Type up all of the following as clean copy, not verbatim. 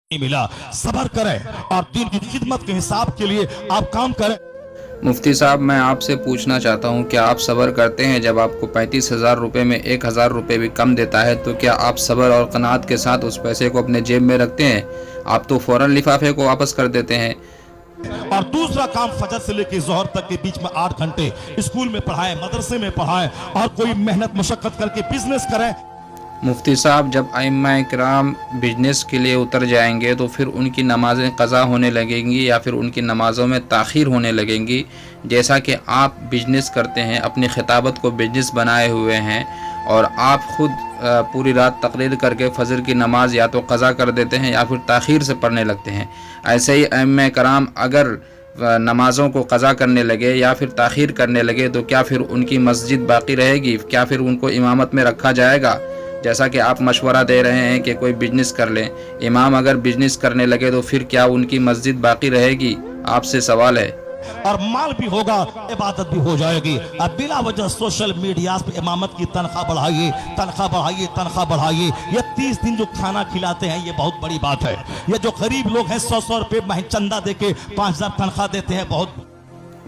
नहीं मिला। सब्र करें और दीन की खिदमत के हिसाब के लिए आप काम करें। मुफ्ती साहब, मैं आपसे पूछना चाहता हूँ, क्या आप सब्र करते हैं? जब आपको 35,000 रुपये में 1,000 रुपये भी कम देता है तो क्या आप सब्र और कनात के साथ उस पैसे को अपने जेब में रखते हैं? आप तो फ़ौरन लिफाफे को वापस कर देते हैं। और दूसरा काम, फजर से लेकर जोहर तक के बीच में 8 घंटे स्कूल में पढ़ाएं, मदरसे में पढ़ाएं और कोई मेहनत मुशक्कत करके बिजनेस करें। मुफ्ती साहब, जब अइम्मा इकराम बिजनेस के लिए उतर जाएंगे तो फिर उनकी नमाज़ें क़ज़ा होने लगेंगी या फिर उनकी नमाज़ों में ताख़ीर होने लगेंगी। जैसा कि आप बिजनेस करते हैं, अपनी खिताबत को बिजनेस बनाए हुए हैं और आप ख़ुद पूरी रात तकरीर करके फ़जर की नमाज़ या तो क़ज़ा कर देते हैं या फिर ताख़ीर से पढ़ने लगते हैं। ऐसे ही अइम्मा इकराम अगर नमाज़ों को क़ज़ा करने लगे या फिर ताख़ीर करने लगे तो क्या फिर उनकी मस्जिद बाक़ी रहेगी? क्या फिर उनको इमामत में रखा जाएगा? जैसा कि आप मशवरा दे रहे हैं कि कोई बिजनेस कर लें, इमाम अगर बिजनेस करने लगे तो फिर क्या उनकी मस्जिद बाकी रहेगी? आपसे सवाल है। और माल भी होगा, इबादत भी हो जाएगी। अब बिला वजह सोशल मीडिया पे इमामत की तनख्वाह बढ़ाइए, तनख्वाह बढ़ाइए, तनख्वाह बढ़ाइए। ये 30 दिन जो खाना खिलाते हैं ये बहुत बड़ी बात है। ये जो गरीब लोग हैं 100-100 रुपये चंदा दे के 5,000 तनख्वाह देते हैं, बहुत।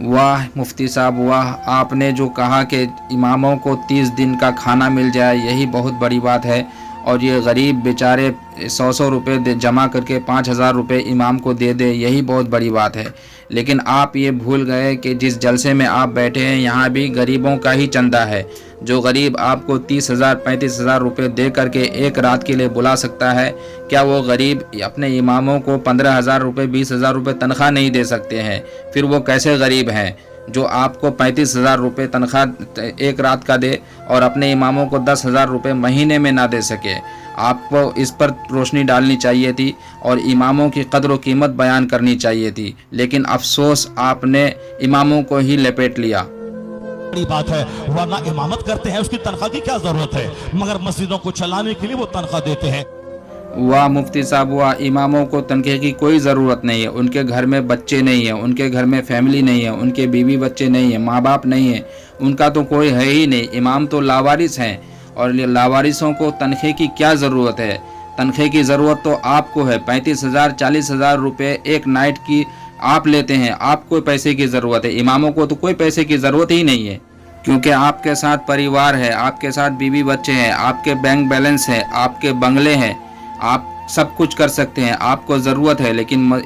वाह मुफ्ती साहब वाह, आपने जो कहा कि इमामों को 30 दिन का खाना मिल जाए, यही बहुत बड़ी बात है। और ये गरीब बेचारे 100-100 रुपये जमा करके 5,000 रुपये इमाम को दे दे, यही बहुत बड़ी बात है। लेकिन आप ये भूल गए कि जिस जलसे में आप बैठे हैं यहाँ भी गरीबों का ही चंदा है। जो गरीब आपको 30,000 35,000 रुपये दे करके एक रात के लिए बुला सकता है, क्या वो गरीब अपने इमामों को 15,000 रुपये 20,000 रुपये तनख्वाह नहीं दे सकते हैं? फिर वो कैसे गरीब हैं जो आपको 35,000 रुपये तनख्वाह एक रात का दे और अपने इमामों को 10,000 रुपये महीने में ना दे सके? आपको इस पर रोशनी डालनी चाहिए थी और इमामों की कदर व कीमत बयान करनी चाहिए थी, लेकिन अफसोस आपने इमामों को ही लपेट लिया। बड़ी बात है, वरना इमामत करते हैं उसकी तनख्वाह की क्या जरूरत है, मगर मस्जिदों को चलाने के लिए वो तनख्वाह देते हैं। वाह मुफ्ती साहब वाह, इमामों को तनख्वाह की कोई ज़रूरत नहीं है। उनके घर में बच्चे नहीं हैं, उनके घर में फैमिली नहीं है, उनके बीवी बच्चे नहीं हैं, माँ बाप नहीं है, उनका तो कोई है ही नहीं। इमाम तो लावारिस हैं और लावारिसों को तनख्वाह की क्या ज़रूरत है? तनख्वाह की ज़रूरत तो आपको है। 35,000 40,000 रुपये एक नाइट की आप लेते हैं, आपको पैसे की ज़रूरत है। इमामों को तो कोई पैसे की ज़रूरत ही नहीं है, क्योंकि आपके साथ परिवार है, आपके साथ बीवी बच्चे हैं, आपके बैंक बैलेंस है, आपके बंगले हैं, आप सब कुछ कर सकते हैं, आपको ज़रूरत है। लेकिन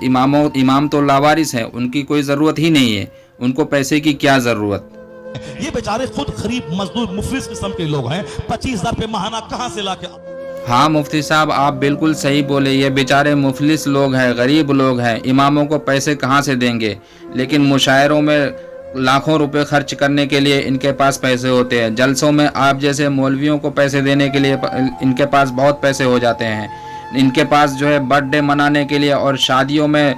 इमाम तो लावारिस हैं, उनकी कोई ज़रूरत ही नहीं है, उनको पैसे की क्या ज़रूरत? ये बेचारे खुद गरीब मजदूर मुफलिस किस्म के लोग हैं, 25,000 रुपये महाना कहाँ से लाके? हाँ मुफ्ती साहब, आप बिल्कुल सही बोले, ये बेचारे मुफलिस लोग हैं, गरीब लोग हैं, इमामों को पैसे कहाँ से देंगे? लेकिन मुशायरों में लाखों रुपए खर्च करने के लिए इनके पास पैसे होते हैं। जलसों में आप जैसे मौलवियों को पैसे देने के लिए इनके पास बहुत पैसे हो जाते हैं। इनके पास जो है बर्थडे मनाने के लिए और शादियों में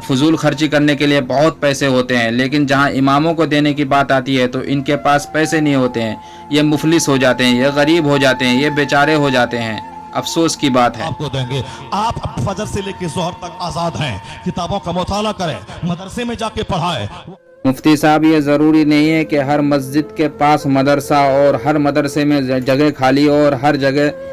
फजूल खर्ची करने के लिए बहुत पैसे होते हैं। लेकिन जहां इमामों को देने की बात आती है तो इनके पास पैसे नहीं होते हैं। ये मुफलिस हो जाते हैं, ये गरीब हो जाते हैं, ये बेचारे हो जाते हैं। अफसोस की बात है। आपको देंगे, आप फजर से लेकर जोहर तक आज़ाद हैं। किताबों का मुताला करें, मदरसे में जाके पढ़ाएं। मुफ्ती साहब, ये ज़रूरी नहीं है कि हर मस्जिद के पास मदरसा और हर मदरसे में जगह खाली हो और हर जगह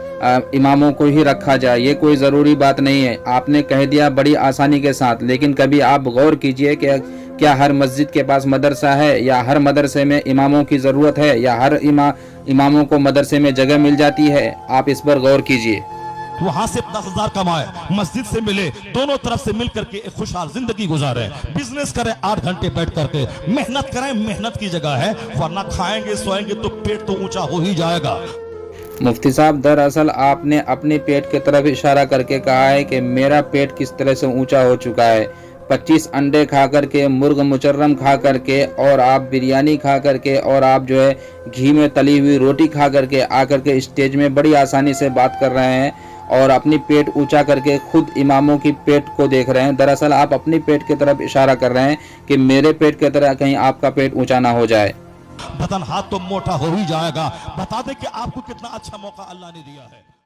इमामों को ही रखा जाए, ये कोई ज़रूरी बात नहीं है। आपने कह दिया बड़ी आसानी के साथ, लेकिन कभी आप गौर कीजिए कि क्या हर मस्जिद के पास मदरसा है या हर मदरसे में इमामों की ज़रूरत है या हर इमामों को मदरसे में जगह मिल जाती है? आप इस पर गौर कीजिए। वहां से 10,000 कमाए, मस्जिद से मिले, दोनों तरफ से मिल करके एक खुशहाल जिंदगी गुजारे, बिजनेस करें 8 घंटे बैठ करके, मेहनत करें, मेहनत की जगह है, वरना खाएंगे सोएंगे तो पेट तो ऊंचा हो ही जाएगा। मुफ्ती साहब, दरअसल आपने अपने पेट की तरफ इशारा करके कहा है कि मेरा पेट किस तरह से ऊंचा हो चुका है। 25 अंडे खा करके, मुर्ग मुचर्रम खा करके और आप बिरयानी खा करके और आप जो है घी में तली हुई रोटी खा करके आकर के स्टेज में बड़ी आसानी से बात कर रहे हैं और अपनी पेट ऊंचा करके खुद इमामों की पेट को देख रहे हैं। दरअसल आप अपनी पेट की तरफ इशारा कर रहे हैं कि मेरे पेट की तरह कहीं आपका पेट ऊंचा ना हो जाए। बदन हाथ तो मोटा हो ही जाएगा। बता दे कि आपको कितना अच्छा मौका अल्लाह ने दिया है।